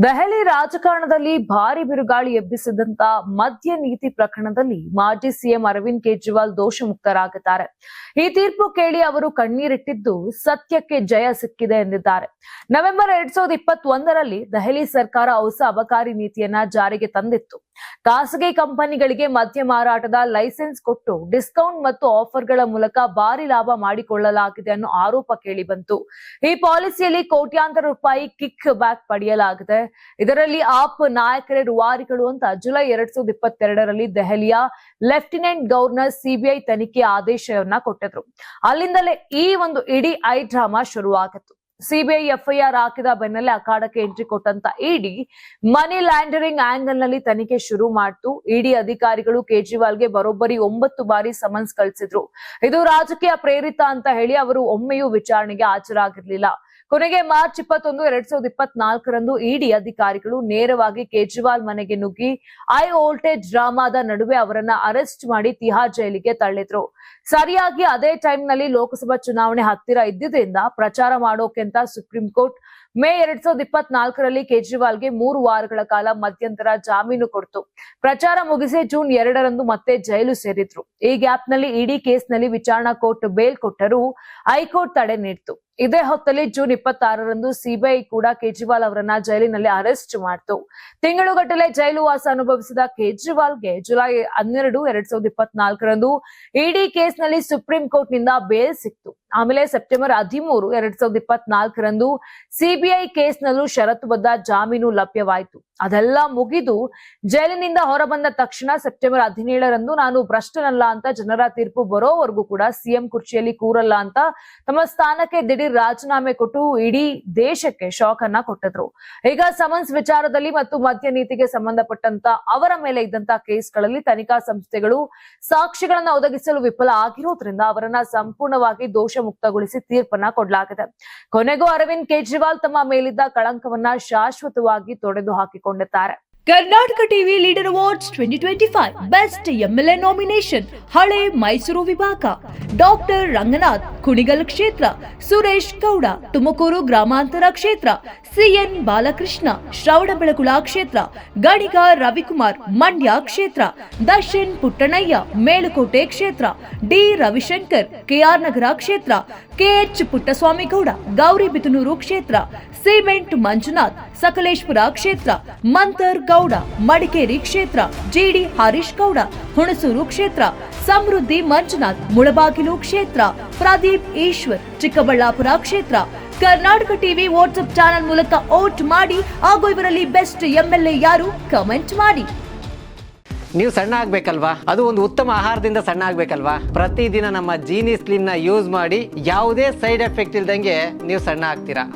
ದೆಹಲಿ ರಾಜಕಾರಣದಲ್ಲಿ ಭಾರಿ ಬಿರುಗಾಳಿ ಎಬ್ಬಿಸಿದಂತ ಮದ್ಯ ನೀತಿ ಪ್ರಕರಣದಲ್ಲಿ ಮಾಜಿ ಸಿಎಂ ಅರವಿಂದ್ ಕೇಜ್ರಿವಾಲ್ ದೋಷ ಮುಕ್ತರಾಗಿದ್ದಾರೆ. ಈ ತೀರ್ಪು ಕೇಳಿ ಅವರು ಕಣ್ಣೀರಿಟ್ಟಿದ್ದು ಸತ್ಯಕ್ಕೆ ಜಯ ಸಿಕ್ಕಿದೆ ಎಂದಿದ್ದಾರೆ. ನವೆಂಬರ್ 2021ರಲ್ಲಿ ದೆಹಲಿ ಸರ್ಕಾರ ಹೊಸ ಅಬಕಾರಿ ನೀತಿಯನ್ನ ಜಾರಿಗೆ ತಂದಿತ್ತು. ಖಾಸಗಿ ಕಂಪನಿಗಳಿಗೆ ಮದ್ಯ ಮಾರಾಟದ ಲೈಸೆನ್ಸ್ ಕೊಟ್ಟು ಡಿಸ್ಕೌಂಟ್ ಮತ್ತು ಆಫರ್ಗಳ ಮೂಲಕ ಭಾರಿ ಲಾಭ ಮಾಡಿಕೊಳ್ಳಲಾಗಿದೆ ಅನ್ನೋ ಆರೋಪ ಕೇಳಿ ಬಂತು. ಈ ಪಾಲಿಸಿಯಲ್ಲಿ ಕೋಟ್ಯಾಂತರ ರೂಪಾಯಿ ಕಿಕ್ ಬ್ಯಾಕ್ ಪಡೆಯಲಾಗಿದೆ. ಇದರಲ್ಲಿ ಆಪ್ ನಾಯಕರೇ ರೂವಾರಿಗಳು ಅಂತ ಜುಲೈ 2022ರಲ್ಲಿ ದೆಹಲಿಯ ಲೆಫ್ಟಿನೆಂಟ್ ಗವರ್ನರ್ ಸಿಬಿಐ ತನಿಖೆ ಆದೇಶವನ್ನ ಕೊಟ್ಟಿದ್ರು. ಅಲ್ಲಿಂದಲೇ ಈ ಒಂದು ಇಡೀ ಐ ಡ್ರಾಮಾ ಶುರುವಾಗಿತ್ತು. ಸಿಬಿಐ ಎಫ್ಐಆರ್ ಹಾಕಿದ ಬೆನ್ನಲ್ಲೇ ಅಖಾಡಕ್ಕೆ ಎಂಟ್ರಿ ಕೊಟ್ಟಂತ ಇಡಿ ಮನಿ ಲ್ಯಾಂಡರಿಂಗ್ ಆಂಗಲ್ ನಲ್ಲಿ ತನಿಖೆ ಶುರು ಮಾಡಿತು. ಇಡಿ ಅಧಿಕಾರಿಗಳು ಕೇಜ್ರಿವಾಲ್ಗೆ ಬರೋಬ್ಬರಿ 9 ಬಾರಿ ಸಮನ್ಸ್ ಕಳಿಸಿದ್ರು. ಇದು ರಾಜಕೀಯ ಪ್ರೇರಿತ ಅಂತ ಹೇಳಿ ಅವರು ಒಮ್ಮೆಯೂ ವಿಚಾರಣೆಗೆ ಹಾಜರಾಗಿರ್ಲಿಲ್ಲ. ಕೊನೆಗೆ ಮಾರ್ಚ್ 21, 2024ರಂದು ಇಡಿ ಅಧಿಕಾರಿಗಳು ನೇರವಾಗಿ ಕೇಜ್ರಿವಾಲ್ ಮನೆಗೆ ನುಗ್ಗಿ ಹೈ ವೋಲ್ಟೇಜ್ ಡ್ರಾಮಾದ ನಡುವೆ ಅವರನ್ನ ಅರೆಸ್ಟ್ ಮಾಡಿ ತಿಹಾರ್ ಜೈಲಿಗೆ ತಳ್ಳಿದ್ರು. ಸರಿಯಾಗಿ ಅದೇ ಟೈಮ್ ನಲ್ಲಿ ಲೋಕಸಭಾ ಚುನಾವಣೆ ಹತ್ತಿರ ಇದ್ದಿದ್ದರಿಂದ ಪ್ರಚಾರ ಮಾಡೋಕೆ ಅಂತ ಸುಪ್ರೀಂ ಕೋರ್ಟ್ ಮೇ 2024ರಲ್ಲಿ ಕೇಜ್ರಿವಾಲ್ಗೆ 3 ವಾರಗಳ ಕಾಲ ಮಧ್ಯಂತರ ಜಾಮೀನು ಕೊಡ್ತು. ಪ್ರಚಾರ ಮುಗಿಸಿ ಜೂನ್ 2ರಂದು ಮತ್ತೆ ಜೈಲು ಸೇರಿದ್ರು. ಈ ಗ್ಯಾಪ್ ನಲ್ಲಿ ಇಡಿ ಕೇಸ್ ನಲ್ಲಿ ವಿಚಾರಣಾ ಕೋರ್ಟ್ ಬೇಲ್ ಕೊಟ್ಟರೂ ಹೈಕೋರ್ಟ್ ತಡೆ ನೀಡಿತು. ಇದೇ ಹೊತ್ತಲ್ಲಿ ಜೂನ್ 26ರಂದು ಸಿಬಿಐ ಕೂಡ ಕೇಜ್ರಿವಾಲ್ ಅವರನ್ನ ಜೈಲಿನಲ್ಲಿ ಅರೆಸ್ಟ್ ಮಾಡಿತು. ತಿಂಗಳುಗಟ್ಟಲೆ ಜೈಲು ವಾಸ ಅನುಭವಿಸಿದ ಕೇಜ್ರಿವಾಲ್ಗೆ ಜುಲೈ 12, 2024ರಂದು ಇಡಿ ಕೇಸ್ ನಲ್ಲಿ ಸುಪ್ರೀಂ ಕೋರ್ಟ್ ನಿಂದ ಬೇಲ್ ಸಿಕ್ತು. ಆಮೇಲೆ ಸೆಪ್ಟೆಂಬರ್ 13, 2024ರಂದು ಸಿಬಿಐ ಕೇಸ್ ನಲ್ಲೂ ಷರತ್ತುಬದ್ಧ ಜಾಮೀನು ಲಭ್ಯವಾಯಿತು. ಅದೆಲ್ಲ ಮುಗಿದು ಜೈಲಿನಿಂದ ಹೊರಬಂದ ತಕ್ಷಣ ಸೆಪ್ಟೆಂಬರ್ 17ರಂದು ನಾನು ಭ್ರಷ್ಟನಲ್ಲ ಅಂತ ಜನರ ತೀರ್ಪು ಬರೋವರೆಗೂ ಕೂಡ ಸಿಎಂ ಕುರ್ಚಿಯಲ್ಲಿ ಕೂರಲ್ಲ ಅಂತ ತಮ್ಮ ಸ್ಥಾನಕ್ಕೆ ದಿಢೀರ್ ರಾಜೀನಾಮೆ ಕೊಟ್ಟು ಇಡೀ ದೇಶಕ್ಕೆ ಶಾಕ್ ಅನ್ನ ಕೊಟ್ಟಿದ್ರು. ಈಗ ಸಮನ್ಸ್ ವಿಚಾರದಲ್ಲಿ ಮತ್ತು ಮದ್ಯ ನೀತಿಗೆ ಸಂಬಂಧಪಟ್ಟಂತ ಅವರ ಮೇಲೆ ಇದ್ದಂತ ಕೇಸ್ಗಳಲ್ಲಿ ತನಿಖಾ ಸಂಸ್ಥೆಗಳು ಸಾಕ್ಷಿಗಳನ್ನ ಒದಗಿಸಲು ವಿಫಲ ಆಗಿರೋದ್ರಿಂದ ಅವರನ್ನ ಸಂಪೂರ್ಣವಾಗಿ ದೋಷ ಮುಕ್ತಗೊಳಿಸಿ ತೀರ್ಪನ್ನ ಕೊಡಲಾಗಿದೆ. ಕೊನೆಗೂ ಅರವಿಂದ್ ಕೇಜ್ರಿವಾಲ್ ತಮ್ಮ ಮೇಲಿದ್ದ ಕಳಂಕವನ್ನ ಶಾಶ್ವತವಾಗಿ ತೊಡೆದು ಹಾಕಿಕೊಂಡಿದ್ದಾರೆ. Karnataka TV leader awards 2025 best MLA nomination ಹಳೆ ಮೈಸೂರು ವಿಭಾಗ ಡಾಕ್ಟರ್ ರಂಗನಾಥ್ ಕುಣಿಗಲ್ ಕ್ಷೇತ್ರ, ಸುರೇಶ್ ಗೌಡ ತುಮಕೂರು ಗ್ರಾಮಾಂತರ ಕ್ಷೇತ್ರ, ಸಿಎನ್ ಬಾಲಕೃಷ್ಣ ಶ್ರವಣಬೆಳಗೊಳ ಕ್ಷೇತ್ರ, ಗಣಿಗ ರವಿಕುಮಾರ್ ಮಂಡ್ಯ ಕ್ಷೇತ್ರ, ದರ್ಶನ್ ಪುಟ್ಟಣಯ್ಯ ಮೇಲುಕೋಟೆ ಕ್ಷೇತ್ರ, ಡಿ ರವಿಶಂಕರ್ ಕೆಆರ್ ನಗರ ಕ್ಷೇತ್ರ, ಕೆಎಚ್ ಪುಟ್ಟಸ್ವಾಮಿ ಗೌಡ ಗೌರಿಬಿದನೂರು ಕ್ಷೇತ್ರ, ಸಿಮೆಂಟ್ ಮಂಜುನಾಥ್ ಸಕಲೇಶ್ಪುರ ಕ್ಷೇತ್ರ, ಮಂತರ್ ಗೌಡ ಮಡಿಕೇರಿ ಕ್ಷೇತ್ರ, ಜಿಡಿ ಹರೀಶ್ ಗೌಡ ಹುಣಸೂರು ಕ್ಷೇತ್ರ, ಸಮೃದ್ಧಿ ಮಂಜುನಾಥ್ ಮುಳಬಾಗಿಲು ಕ್ಷೇತ್ರ, ಪ್ರದೀಪ್ ಈಶ್ವರ್ ಚಿಕ್ಕಬಳ್ಳಾಪುರ ಕ್ಷೇತ್ರ. ಕರ್ನಾಟಕ ಟಿವಿ ವಾಟ್ಸ್ಆಪ್ ಚಾನೆಲ್ ಮೂಲಕ ವೋಟ್ ಮಾಡಿ ಹಾಗೂ ಇವರಲ್ಲಿ ಬೆಸ್ಟ್ ಎಂಎಲ್ಎ ಯಾರು ಕಮೆಂಟ್ ಮಾಡಿ. ನೀವು ಸಣ್ಣ ಆಗ್ಬೇಕಲ್ವಾ? ಅದು ಒಂದು ಉತ್ತಮ ಆಹಾರದಿಂದ ಸಣ್ಣ ಆಗ್ಬೇಕಲ್ವಾ? ಪ್ರತಿದಿನ ನಮ್ಮ ಜೀನಿ ಸ್ಲಿಮ್ ನ ಯೂಸ್ ಮಾಡಿ ಯಾವುದೇ ಸೈಡ್ ಎಫೆಕ್ಟ್ ಇಲ್ದಂಗೆ ನೀವು ಸಣ್ಣ ಆಗ್ತೀರಾ.